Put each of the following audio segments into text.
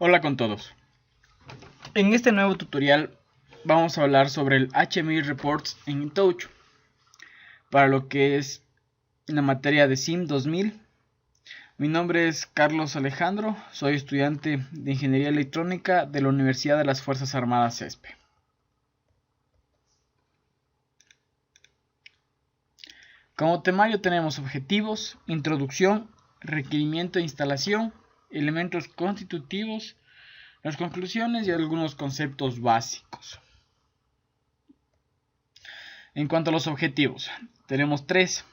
Hola con todos. En este nuevo tutorial vamos a hablar sobre el HMI Reports en InTouch para lo que es la materia de SIM 2000. Mi nombre es Carlos Alejandro, soy estudiante de Ingeniería Electrónica de la Universidad de las Fuerzas Armadas CESPE. Como temario tenemos objetivos, introducción, requerimiento e instalación, elementos constitutivos, las conclusiones y algunos conceptos básicos. En cuanto a los objetivos, tenemos tres.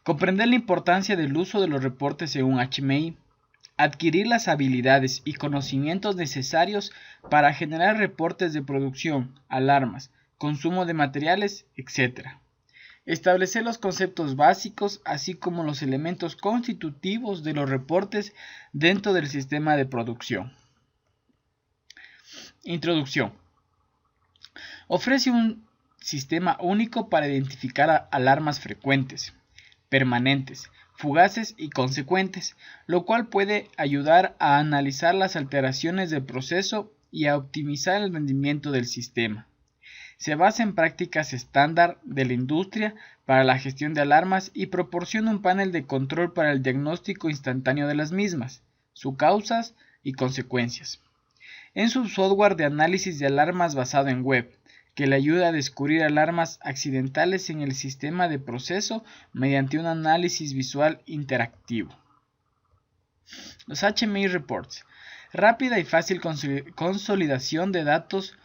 Comprender la importancia del uso de los reportes en un HMI, adquirir las habilidades y conocimientos necesarios para generar reportes de producción, alarmas, consumo de materiales, etc. Establecer los conceptos básicos, así como los elementos constitutivos de los reportes dentro del sistema de producción. Introducción. Ofrece un sistema único para identificar alarmas frecuentes, permanentes, fugaces y consecuentes, lo cual puede ayudar a analizar las alteraciones del proceso y a optimizar el rendimiento del sistema. Se basa en prácticas estándar de la industria para la gestión de alarmas y proporciona un panel de control para el diagnóstico instantáneo de las mismas, sus causas y consecuencias. Es un software de análisis de alarmas basado en web, que le ayuda a descubrir alarmas accidentales en el sistema de proceso mediante un análisis visual interactivo. Los HMI Reports. Rápida y fácil consolidación de datos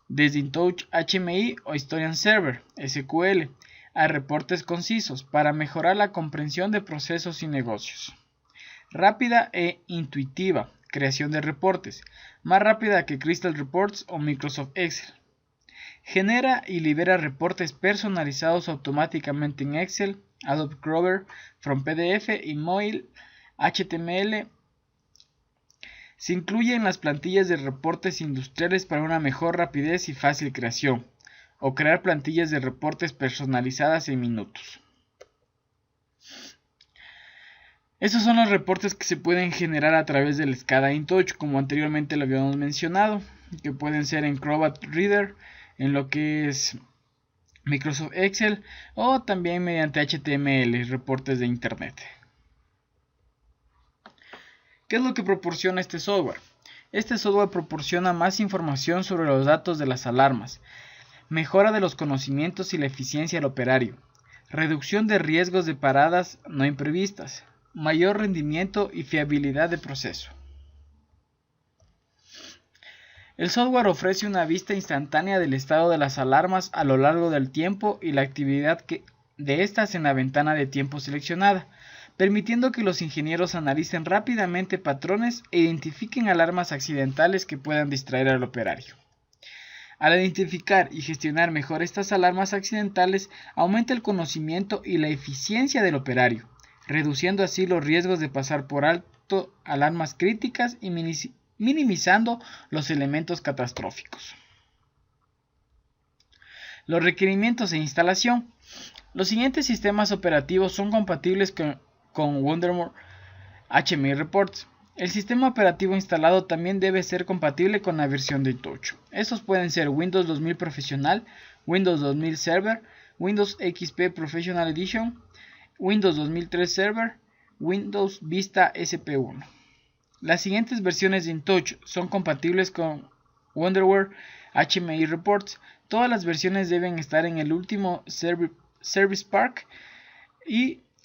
desde InTouch HMI o Historian Server SQL a reportes concisos para mejorar la comprensión de procesos y negocios. Rápida e intuitiva creación de reportes, más rápida que Crystal Reports o Microsoft Excel. Genera y libera reportes personalizados automáticamente en Excel, Adobe Acrobat, From PDF, Email, HTML. Se incluyen las plantillas de reportes industriales para una mejor rapidez y fácil creación, o crear plantillas de reportes personalizadas en minutos. Estos son los reportes que se pueden generar a través del SCADA InTouch, como anteriormente lo habíamos mencionado, que pueden ser en Acrobat Reader, en lo que es Microsoft Excel, o también mediante HTML, reportes de Internet. ¿Qué es lo que proporciona este software? Este software proporciona más información sobre los datos de las alarmas, mejora de los conocimientos y la eficiencia del operario, reducción de riesgos de paradas no imprevistas, mayor rendimiento y fiabilidad de proceso. El software ofrece una vista instantánea del estado de las alarmas a lo largo del tiempo y la actividad de estas en la ventana de tiempo seleccionada, permitiendo que los ingenieros analicen rápidamente patrones e identifiquen alarmas accidentales que puedan distraer al operario. Al identificar y gestionar mejor estas alarmas accidentales, aumenta el conocimiento y la eficiencia del operario, reduciendo así los riesgos de pasar por alto alarmas críticas y minimizando los elementos catastróficos. Los requerimientos e instalación. Los siguientes sistemas operativos son compatibles con Wondermore HMI Reports. El sistema operativo instalado también debe ser compatible con la versión de InTouch. Estos pueden ser Windows 2000 Profesional, Windows 2000 Server, Windows XP Professional Edition, Windows 2003 Server, Windows Vista SP1. Las siguientes versiones de InTouch son compatibles con Wonderware HMI Reports. Todas las versiones deben estar en el último Service Pack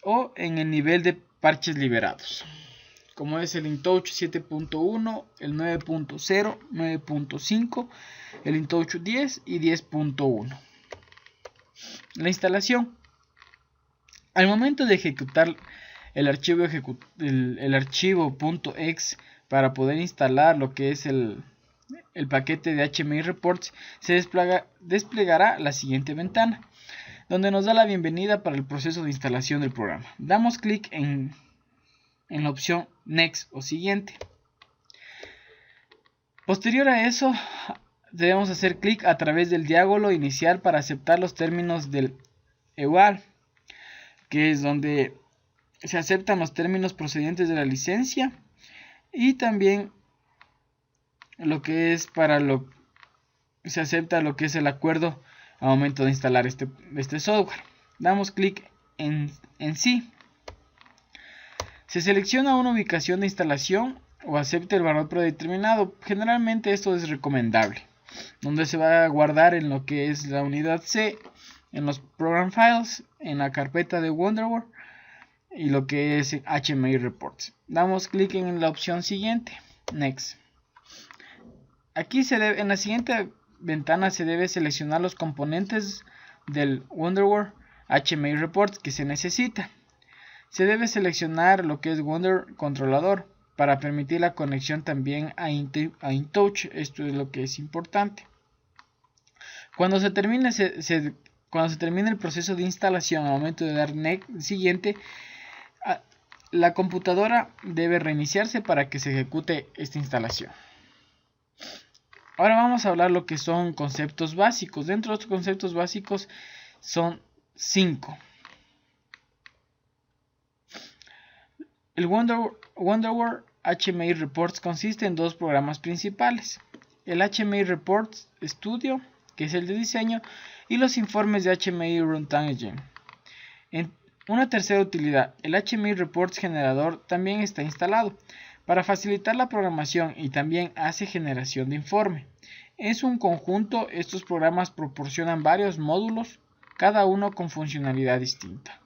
o en el nivel de parches liberados, como es el InTouch 7.1, el 9.0, 9.5, el InTouch 10 y 10.1. La instalación. Al momento de ejecutar el archivo .exe para poder instalar lo que es el paquete de HMI Reports, se desplegará la siguiente ventana, donde nos da la bienvenida para el proceso de instalación del programa. Damos clic en la opción Next o Siguiente. Posterior a eso, debemos hacer clic a través del diálogo inicial para aceptar los términos del EUAL, que es donde se aceptan los términos procedentes de la licencia y también lo que es se acepta lo que es el acuerdo al momento de instalar este software. Damos clic en sí. Se selecciona una ubicación de instalación o acepta el valor predeterminado. Generalmente esto es recomendable, donde se va a guardar en lo que es la unidad C, en los program files, en la carpeta de Wonderware y lo que es HMI reports. Damos clic en la opción siguiente, next. Aquí en la siguiente ventana se debe seleccionar los componentes del Wonderware HMI reports que se necesita. Se debe seleccionar lo que es Wonder Controlador para permitir la conexión también a InTouch. Esto es lo que es importante. Cuando se termine el proceso de instalación, al momento de dar next siguiente, la computadora debe reiniciarse para que se ejecute esta instalación. Ahora vamos a hablar lo que son conceptos básicos. Dentro de los conceptos básicos son 5. El Wonderware HMI Reports consiste en 2 programas principales. El HMI Reports Studio, que es el de diseño, y los informes de HMI Runtime Engine. En una tercera utilidad, el HMI Reports Generador también está instalado para facilitar la programación y también hace generación de informe. Es un conjunto, estos programas proporcionan varios módulos, cada uno con funcionalidad distinta.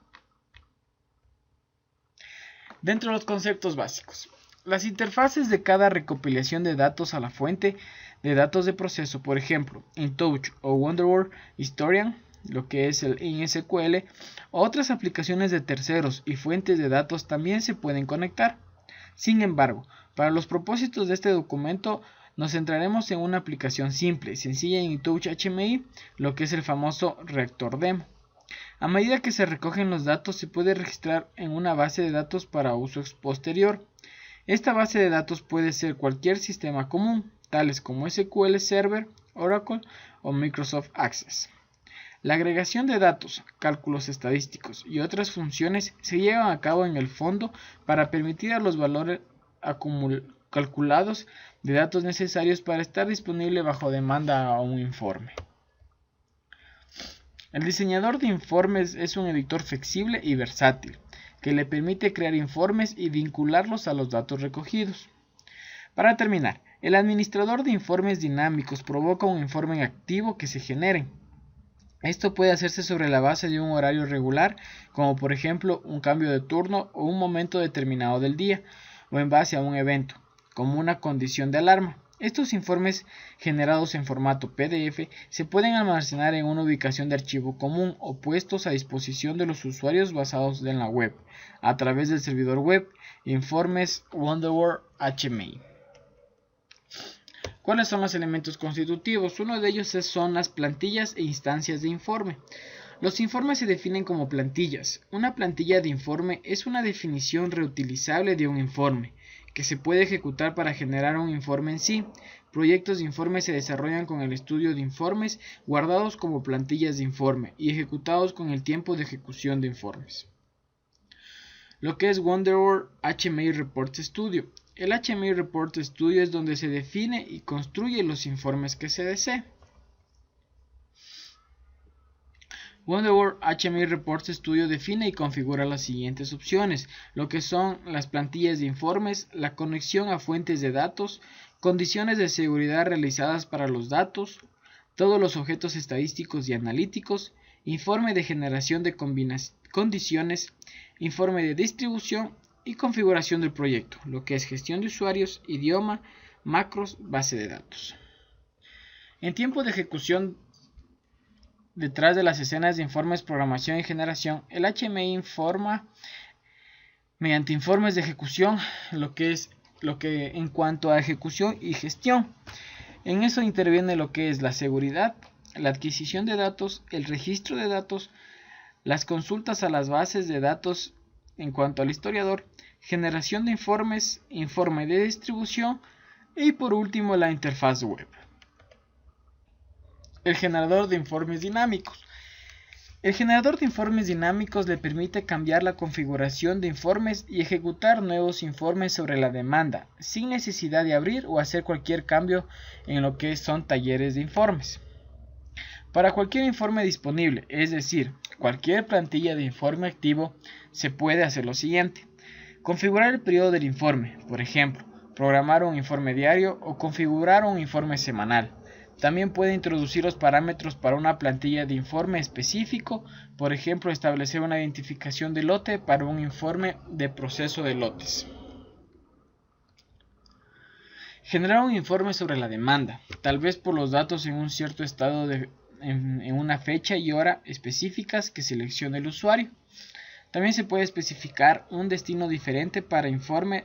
Dentro de los conceptos básicos, las interfaces de cada recopilación de datos a la fuente de datos de proceso, por ejemplo, InTouch o Wonderware Historian, lo que es el InSQL, otras aplicaciones de terceros y fuentes de datos también se pueden conectar. Sin embargo, para los propósitos de este documento, nos centraremos en una aplicación simple, sencilla en InTouch HMI, lo que es el famoso reactor demo. A medida que se recogen los datos, se puede registrar en una base de datos para uso posterior. Esta base de datos puede ser cualquier sistema común, tales como SQL Server, Oracle o Microsoft Access. La agregación de datos, cálculos estadísticos y otras funciones se llevan a cabo en el fondo para permitir a los valores calculados de datos necesarios para estar disponible bajo demanda a un informe. El diseñador de informes es un editor flexible y versátil, que le permite crear informes y vincularlos a los datos recogidos. Para terminar, el administrador de informes dinámicos provoca un informe activo que se genere. Esto puede hacerse sobre la base de un horario regular, como por ejemplo un cambio de turno o un momento determinado del día, o en base a un evento, como una condición de alarma. Estos informes generados en formato PDF se pueden almacenar en una ubicación de archivo común o puestos a disposición de los usuarios basados en la web, a través del servidor web Informes Wonderware HMI. ¿Cuáles son los elementos constitutivos? Uno de ellos son las plantillas e instancias de informe. Los informes se definen como plantillas. Una plantilla de informe es una definición reutilizable de un informe, que se puede ejecutar para generar un informe en sí. Proyectos de informe se desarrollan con el estudio de informes, guardados como plantillas de informe y ejecutados con el tiempo de ejecución de informes. Lo que es Wonderware HMI Report Studio. El HMI Report Studio es donde se define y construye los informes que se desee. Wonderware HMI Reports Studio define y configura las siguientes opciones, lo que son las plantillas de informes, la conexión a fuentes de datos, condiciones de seguridad realizadas para los datos, todos los objetos estadísticos y analíticos, informe de generación de condiciones, informe de distribución y configuración del proyecto, lo que es gestión de usuarios, idioma, macros, base de datos. En tiempo de ejecución, detrás de las escenas de informes, programación y generación, el HMI informa mediante informes de ejecución, lo que en cuanto a ejecución y gestión. En eso interviene lo que es la seguridad, la adquisición de datos, el registro de datos, las consultas a las bases de datos en cuanto al historiador, generación de informes, informe de distribución y por último la interfaz web. El generador de informes dinámicos. El generador de informes dinámicos le permite cambiar la configuración de informes y ejecutar nuevos informes sobre la demanda, sin necesidad de abrir o hacer cualquier cambio en lo que son talleres de informes. Para cualquier informe disponible, es decir, cualquier plantilla de informe activo, se puede hacer lo siguiente: configurar el periodo del informe, por ejemplo, programar un informe diario o configurar un informe semanal. También puede introducir los parámetros para una plantilla de informe específico, por ejemplo, establecer una identificación de lote para un informe de proceso de lotes. Generar un informe sobre la demanda, tal vez por los datos en un cierto estado en una fecha y hora específicas que seleccione el usuario. También se puede especificar un destino diferente para informe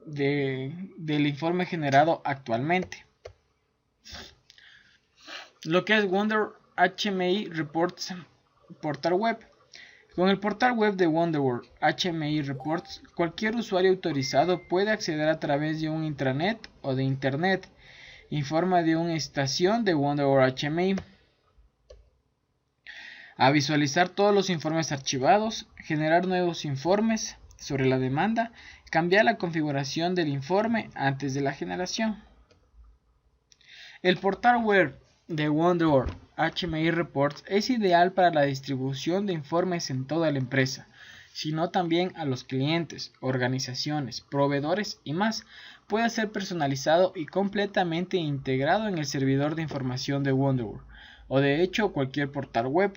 del informe generado actualmente. Lo que es Wonderworld HMI Reports portal web. Con el portal web de Wonderworld HMI Reports, cualquier usuario autorizado puede acceder a través de un intranet o de internet. Informa de una estación de Wonderworld HMI. A visualizar todos los informes archivados, generar nuevos informes sobre la demanda, cambiar la configuración del informe antes de la generación. El portal web de Wonderworld HMI Reports es ideal para la distribución de informes en toda la empresa, sino también a los clientes, organizaciones, proveedores y más. Puede ser personalizado y completamente integrado en el servidor de información de Wonderworld, o de hecho cualquier portal web.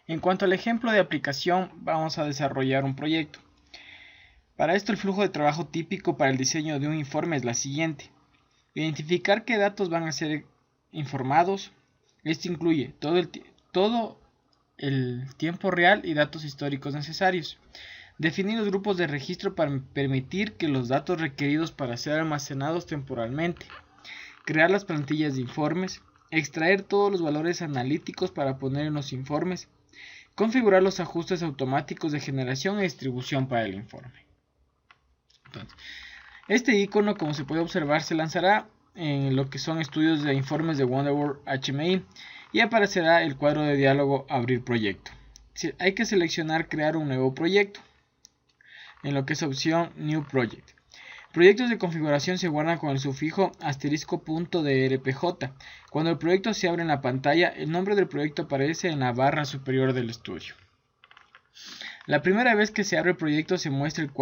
En cuanto al ejemplo de aplicación, vamos a desarrollar un proyecto. Para esto, el flujo de trabajo típico para el diseño de un informe es la siguiente: identificar qué datos van a ser informados. Esto incluye todo el tiempo real y datos históricos necesarios. Definir los grupos de registro para permitir que los datos requeridos para ser almacenados temporalmente. Crear las plantillas de informes. Extraer todos los valores analíticos para poner en los informes. Configurar los ajustes automáticos de generación e distribución para el informe. Entonces, este icono, como se puede observar, se lanzará en lo que son estudios de informes de Wonderworld HMI y aparecerá el cuadro de diálogo Abrir proyecto. Hay que seleccionar Crear un nuevo proyecto en lo que es opción New Project. Proyectos de configuración se guardan con el sufijo *.drpj. Cuando el proyecto se abre en la pantalla, el nombre del proyecto aparece en la barra superior del estudio. La primera vez que se abre el proyecto se muestra el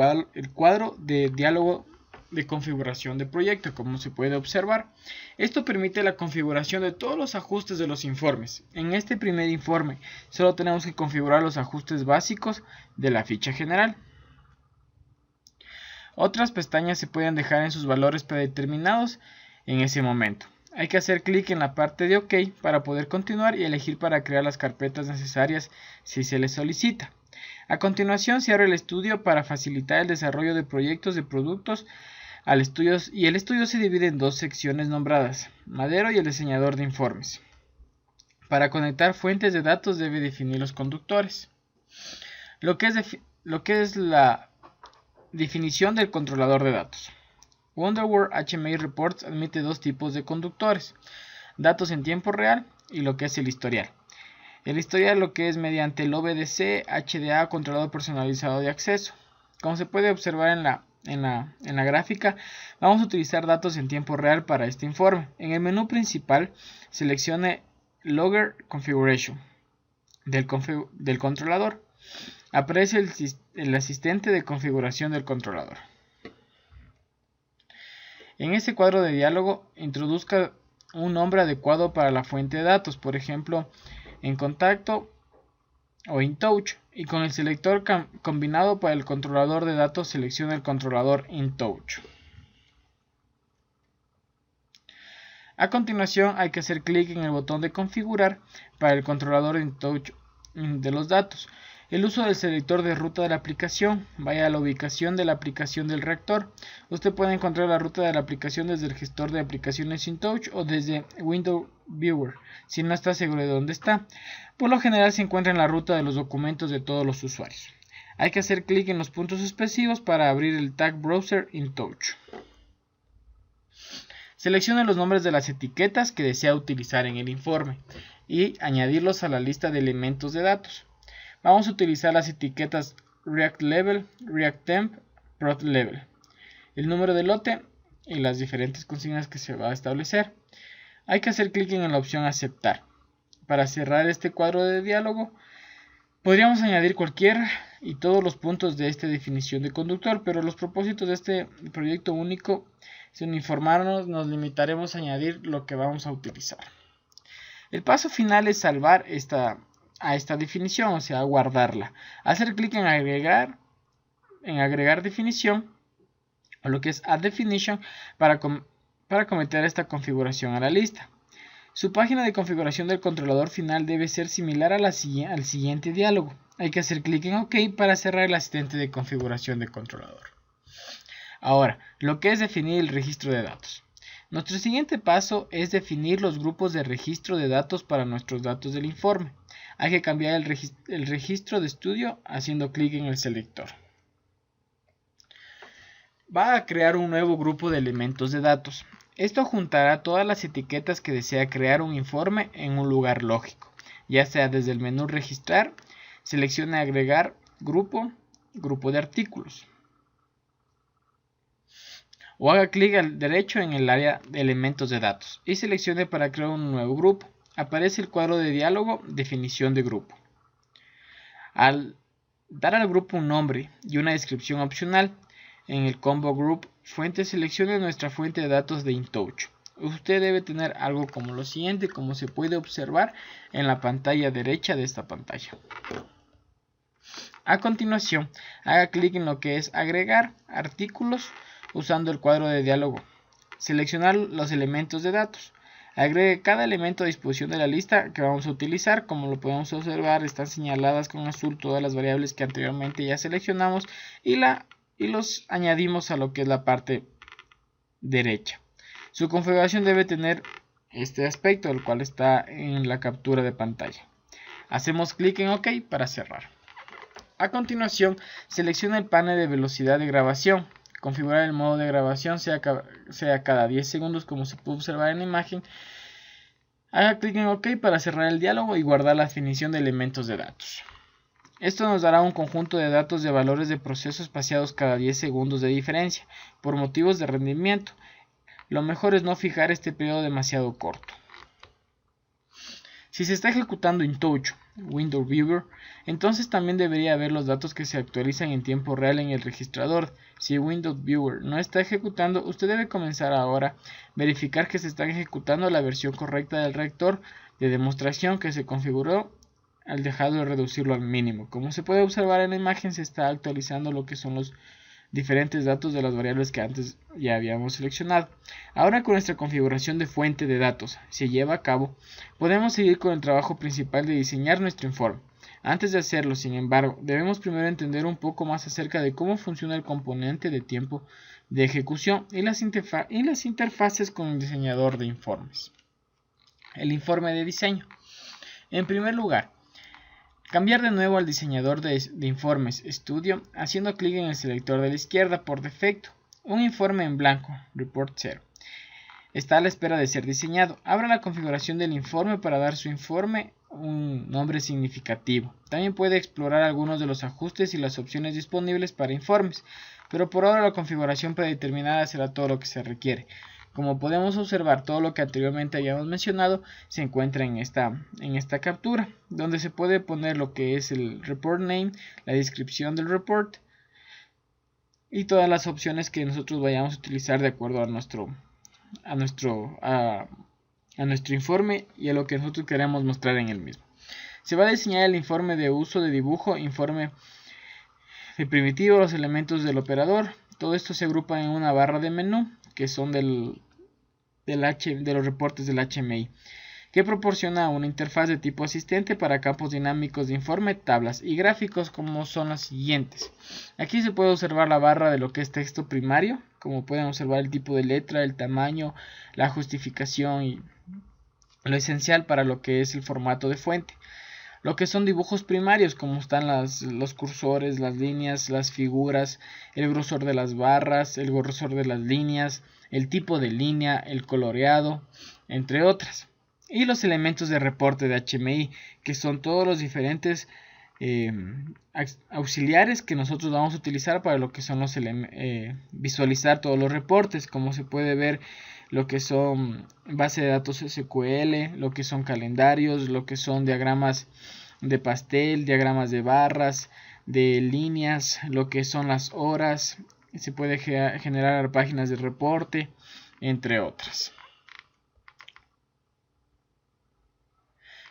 cuadro de diálogo de configuración de proyecto, como se puede observar. Esto permite la configuración de todos los ajustes de los informes. En este primer informe solo tenemos que configurar los ajustes básicos de la ficha general. Otras pestañas se pueden dejar en sus valores predeterminados en ese momento. Hay que hacer clic en la parte de OK para poder continuar y elegir para crear las carpetas necesarias si se les solicita. A continuación se abre el estudio para facilitar el desarrollo de proyectos de productos y el estudio se divide en dos secciones nombradas: Madero y el diseñador de informes. Para conectar fuentes de datos debe definir los conductores. Lo que es la definición del controlador de datos. Wonderworld HMI Reports admite dos tipos de conductores: datos en tiempo real y lo que es el historial. El historial lo que es mediante el OBDC HDA, controlador personalizado de acceso. Como se puede observar en la gráfica, vamos a utilizar datos en tiempo real para este informe. En el menú principal, seleccione Logger Configuration del controlador. Aparece el asistente de configuración del controlador. En este cuadro de diálogo, introduzca un nombre adecuado para la fuente de datos, por ejemplo, en contacto o InTouch, y con el selector combinado para el controlador de datos seleccione el controlador InTouch. A continuación hay que hacer clic en el botón de configurar para el controlador InTouch de los datos. El uso del selector de ruta de la aplicación. Vaya a la ubicación de la aplicación del reactor. Usted puede encontrar la ruta de la aplicación desde el gestor de aplicaciones InTouch o desde Window Viewer, si no está seguro de dónde está. Por lo general se encuentra en la ruta de los documentos de todos los usuarios. Hay que hacer clic en los puntos suspensivos para abrir el tag Browser InTouch. Seleccione los nombres de las etiquetas que desea utilizar en el informe y añadirlos a la lista de elementos de datos. Vamos a utilizar las etiquetas React Level, React Temp, Prod Level, el número de lote y las diferentes consignas que se va a establecer. Hay que hacer clic en la opción Aceptar. Para cerrar este cuadro de diálogo, podríamos añadir cualquier y todos los puntos de esta definición de conductor, pero los propósitos de este proyecto único, sin informarnos, nos limitaremos a añadir lo que vamos a utilizar. El paso final es salvar esta definición, o sea, guardarla. Hacer clic en agregar definición, o lo que es Add Definition, para cometer esta configuración a la lista. Su página de configuración del controlador final debe ser similar al siguiente diálogo. Hay que hacer clic en OK para cerrar el asistente de configuración de controlador. Ahora, lo que es definir el registro de datos. Nuestro siguiente paso es definir los grupos de registro de datos para nuestros datos del informe. Hay que cambiar el registro de estudio haciendo clic en el selector. Va a crear un nuevo grupo de elementos de datos. Esto juntará todas las etiquetas que desea crear un informe en un lugar lógico, ya sea desde el menú Registrar, seleccione Agregar Grupo, Grupo de Artículos, o haga clic al derecho en el área de elementos de datos y seleccione para crear un nuevo grupo. Aparece el cuadro de diálogo Definición de grupo. Al dar al grupo un nombre y una descripción opcional, en el Combo Group Fuente seleccione nuestra fuente de datos de InTouch. Usted debe tener algo como lo siguiente, como se puede observar en la pantalla derecha de esta pantalla. A continuación, haga clic en lo que es Agregar artículos usando el cuadro de diálogo. Seleccionar los elementos de datos. Agregue cada elemento a disposición de la lista que vamos a utilizar. Como lo podemos observar, están señaladas con azul todas las variables que anteriormente ya seleccionamos y los añadimos a lo que es la parte derecha. Su configuración debe tener este aspecto, el cual está en la captura de pantalla. Hacemos clic en OK para cerrar. A continuación, selecciona el panel de velocidad de grabación. Configurar el modo de grabación sea cada 10 segundos, como se puede observar en la imagen. Haga clic en OK para cerrar el diálogo y guardar la definición de elementos de datos. Esto nos dará un conjunto de datos de valores de proceso espaciados cada 10 segundos de diferencia. Por motivos de rendimiento, lo mejor es no fijar este periodo demasiado corto. Si se está ejecutando InTouch Window Viewer, entonces también debería haber los datos que se actualizan en tiempo real en el registrador. Si Window Viewer no está ejecutando, usted debe comenzar ahora a verificar que se está ejecutando la versión correcta del reactor de demostración que se configuró al dejar de reducirlo al mínimo. Como se puede observar en la imagen, se está actualizando lo que son los diferentes datos de las variables que antes ya habíamos seleccionado. Ahora, con nuestra configuración de fuente de datos se lleva a cabo, podemos seguir con el trabajo principal de diseñar nuestro informe. Antes de hacerlo, sin embargo, debemos primero entender un poco más acerca de cómo funciona el componente de tiempo de ejecución y las interfaces con el diseñador de informes. El informe de diseño. En primer lugar, cambiar de nuevo al diseñador de informes Studio haciendo clic en el selector de la izquierda por defecto. Un informe en blanco, Report 0. Está a la espera de ser diseñado. Abra la configuración del informe para dar su informe un nombre significativo. También puede explorar algunos de los ajustes y las opciones disponibles para informes, pero por ahora la configuración predeterminada será todo lo que se requiere. Como podemos observar, todo lo que anteriormente habíamos mencionado se encuentra en esta captura, donde se puede poner lo que es el report name, la descripción del report y todas las opciones que nosotros vayamos a utilizar de acuerdo a nuestro informe y a lo que nosotros queremos mostrar en el mismo. Se va a diseñar el informe de uso de dibujo, informe de primitivo, los elementos del operador. Todo esto se agrupa en una barra de menú que son de los reportes del HMI, que proporciona una interfaz de tipo asistente para campos dinámicos de informe, tablas y gráficos, como son las siguientes. Aquí se puede observar la barra de lo que es texto primario, como pueden observar el tipo de letra, el tamaño, la justificación y lo esencial para lo que es el formato de fuente. Lo que son dibujos primarios, como están los cursores, las líneas, las figuras, el grosor de las barras, el grosor de las líneas, el tipo de línea, el coloreado, entre otras. Y los elementos de reporte de HMI, que son todos los diferentes auxiliares que nosotros vamos a utilizar para lo que son visualizar todos los reportes, como se puede ver lo que son base de datos SQL, lo que son calendarios, lo que son diagramas de pastel, diagramas de barras, de líneas, lo que son las horas, se puede generar páginas de reporte, entre otras.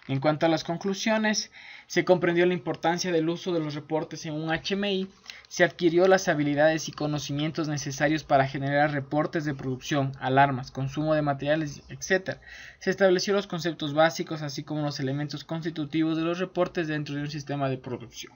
En cuanto a las conclusiones, se comprendió la importancia del uso de los reportes en un HMI, se adquirió las habilidades y conocimientos necesarios para generar reportes de producción, alarmas, consumo de materiales, etc. Se estableció los conceptos básicos, así como los elementos constitutivos de los reportes dentro de un sistema de producción.